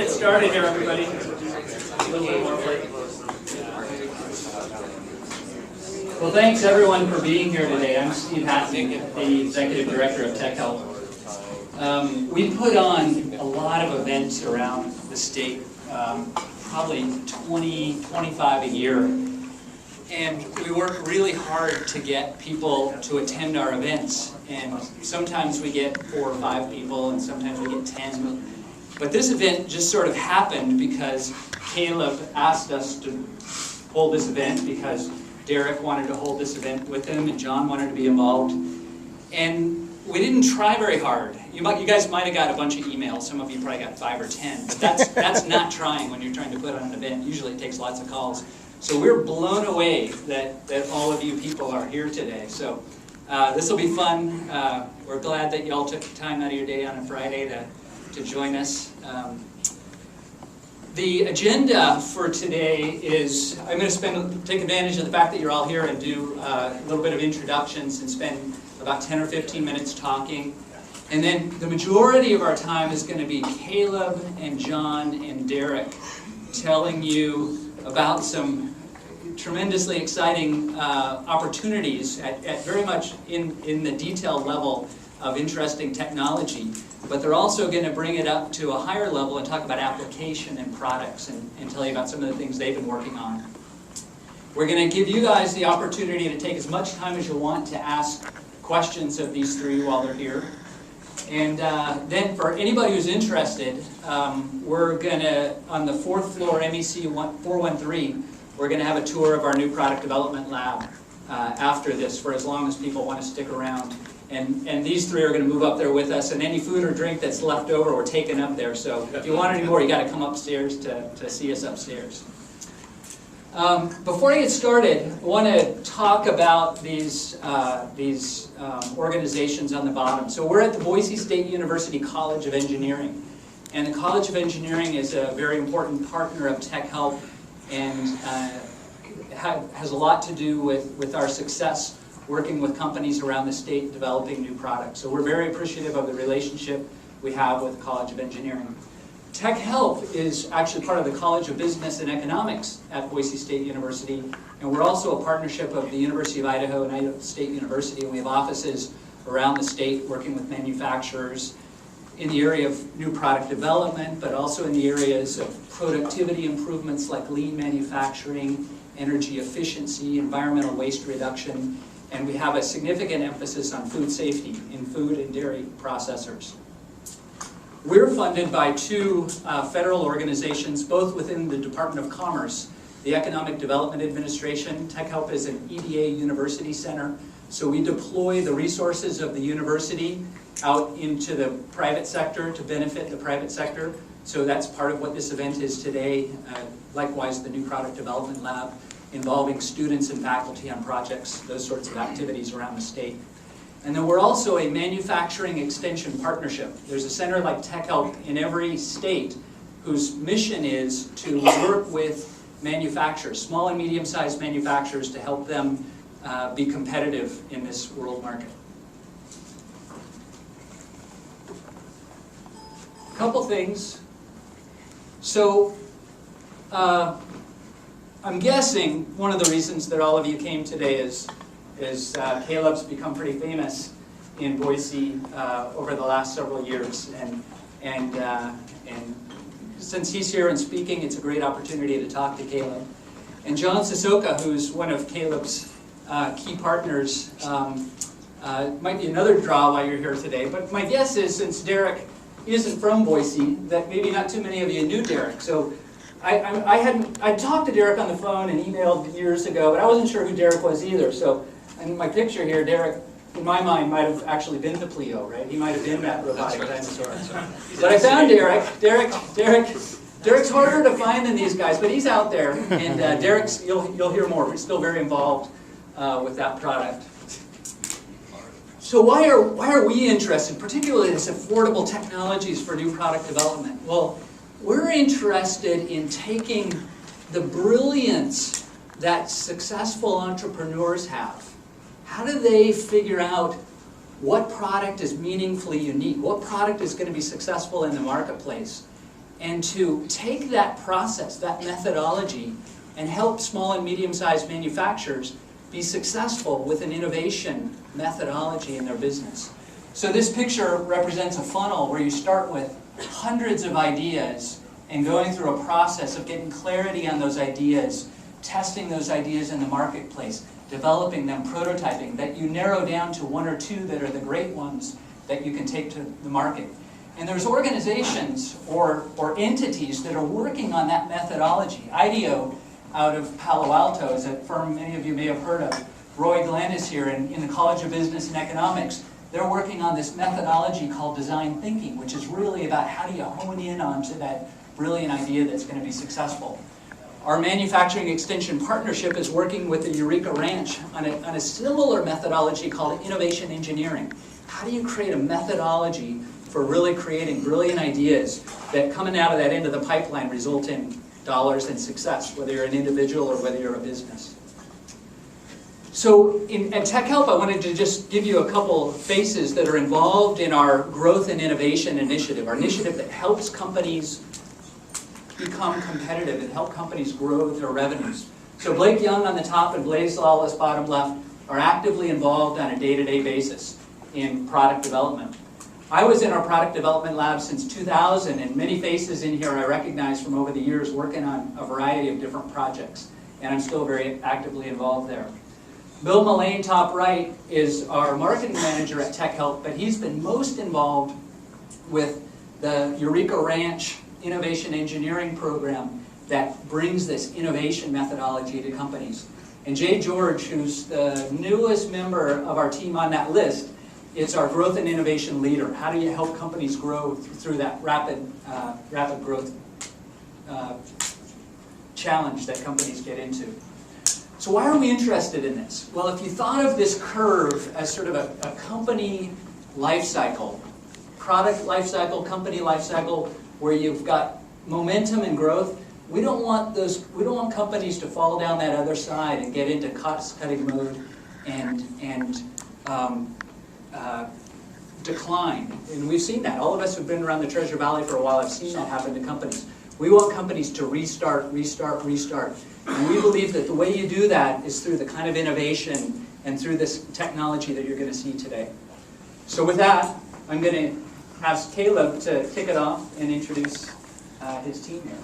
get started here, everybody. Well, thanks everyone for being here today. I'm Steve Hatten, the Executive Director of Tech Help. We put on a lot of events around the state, probably 20, 25 a year. And we work really hard to get people to attend our events. And sometimes we get 4 or 5 people, and sometimes we get 10. But this event just sort of happened because Caleb asked us to hold this event because Derek wanted to hold this event with him, and John wanted to be involved. And we didn't try very hard. You guys might have got a bunch of emails. Some of you probably got 5 or 10. But that's not trying when you're trying to put on an event. Usually it takes lots of calls. So we're blown away that all of you people are here today. So this will be fun. We're glad that you all took time out of your day on a Friday to join us. The agenda for today is, I'm going to take advantage of the fact that you're all here and do a little bit of introductions and spend about 10 or 15 minutes talking. And then the majority of our time is going to be Caleb and John and Derek telling you about some tremendously exciting opportunities at very much in the detailed level of interesting technology. But they're also going to bring it up to a higher level and talk about application and products and tell you about some of the things they've been working on. We're going to give you guys the opportunity to take as much time as you want to ask questions of these three while they're here. And then for anybody who's interested, we're going to, on the 4th floor, MEC 413, we're going to have a tour of our new product development lab after this for as long as people want to stick around. And these three are going to move up there with us, and any food or drink that's left over, we're taking up there. So if you want any more, you got to come upstairs to see us upstairs. Before I get started, I want to talk about these organizations on the bottom. So we're at the Boise State University College of Engineering. And the College of Engineering is a very important partner of Tech Help and has a lot to do with our success working with companies around the state developing new products. So we're very appreciative of the relationship we have with the College of Engineering. Tech Help is actually part of the College of Business and Economics at Boise State University, and we're also a partnership of the University of Idaho and Idaho State University, and we have offices around the state working with manufacturers in the area of new product development, but also in the areas of productivity improvements like lean manufacturing, energy efficiency, environmental waste reduction, and we have a significant emphasis on food safety in food and dairy processors. We're funded by 2 federal organizations, both within the Department of Commerce, the Economic Development Administration. Tech Help is an EDA university center, so we deploy the resources of the university out into the private sector to benefit the private sector. So that's part of what this event is today. Likewise, the new product development lab, involving students and faculty on projects, those sorts of activities around the state. And then we're also a manufacturing extension partnership. There's a center like Tech Help in every state whose mission is to work with manufacturers, small and medium-sized manufacturers, to help them be competitive in this world market. A couple things. So, I'm guessing one of the reasons that all of you came today is Caleb's become pretty famous in Boise over the last several years, and since he's here and speaking, it's a great opportunity to talk to Caleb. And John Sissoko, who's one of Caleb's key partners, might be another draw while you're here today. But my guess is, since Derek isn't from Boise, that maybe not too many of you knew Derek. So I talked to Derek on the phone and emailed years ago, but I wasn't sure who Derek was either. So in my picture here, Derek, in my mind, might have actually been to Pleo, right? He might have been that robotic dinosaur. But I found Derek. Derek's harder to find than these guys, but he's out there. And Derek's, you'll hear more. He's still very involved with that product. So why are we interested, particularly in this affordable technologies for new product development? Well, we're interested in taking the brilliance that successful entrepreneurs have. How do they figure out what product is meaningfully unique? What product is going to be successful in the marketplace? and to take that process, that methodology, and help small and medium-sized manufacturers be successful with an innovation methodology in their business. So this picture represents a funnel where you start with hundreds of ideas and going through a process of getting clarity on those ideas, testing those ideas in the marketplace, developing them, prototyping, that you narrow down to one or two that are the great ones that you can take to the market. And there's organizations or entities that are working on that methodology. IDEO out of Palo Alto is a firm many of you may have heard of. Roy Glenn is here in the College of Business and Economics. They're working on this methodology called design thinking, which is really about how do you hone in onto that brilliant idea that's going to be successful. Our Manufacturing Extension Partnership is working with the Eureka Ranch on a similar methodology called innovation engineering. How do you create a methodology for really creating brilliant ideas that coming out of that end of the pipeline result in dollars and success, whether you're an individual or whether you're a business? So at Tech Help, I wanted to just give you a couple faces that are involved in our Growth and Innovation Initiative, our initiative that helps companies become competitive and help companies grow their revenues. So Blake Young on the top and Blaise Lawless bottom left are actively involved on a day-to-day basis in product development. I was in our product development lab since 2000, and many faces in here I recognize from over the years working on a variety of different projects, and I'm still very actively involved there. Bill Mullane, top right, is our marketing manager at Tech Help, but he's been most involved with the Eureka Ranch Innovation Engineering Program that brings this innovation methodology to companies. And Jay George, who's the newest member of our team on that list, is our growth and innovation leader. How do you help companies grow through that rapid growth challenge that companies get into? So why are we interested in this? Well, if you thought of this curve as sort of a company life cycle, product life cycle, company life cycle, where you've got momentum and growth, we don't want companies to fall down that other side and get into cost-cutting mode and decline. And we've seen that. All of us who've been around the Treasure Valley for a while have seen that happen to companies. We want companies to restart, restart, restart. And we believe that the way you do that is through the kind of innovation and through this technology that you're going to see today. So with that, I'm going to ask Caleb to kick it off and introduce his team here.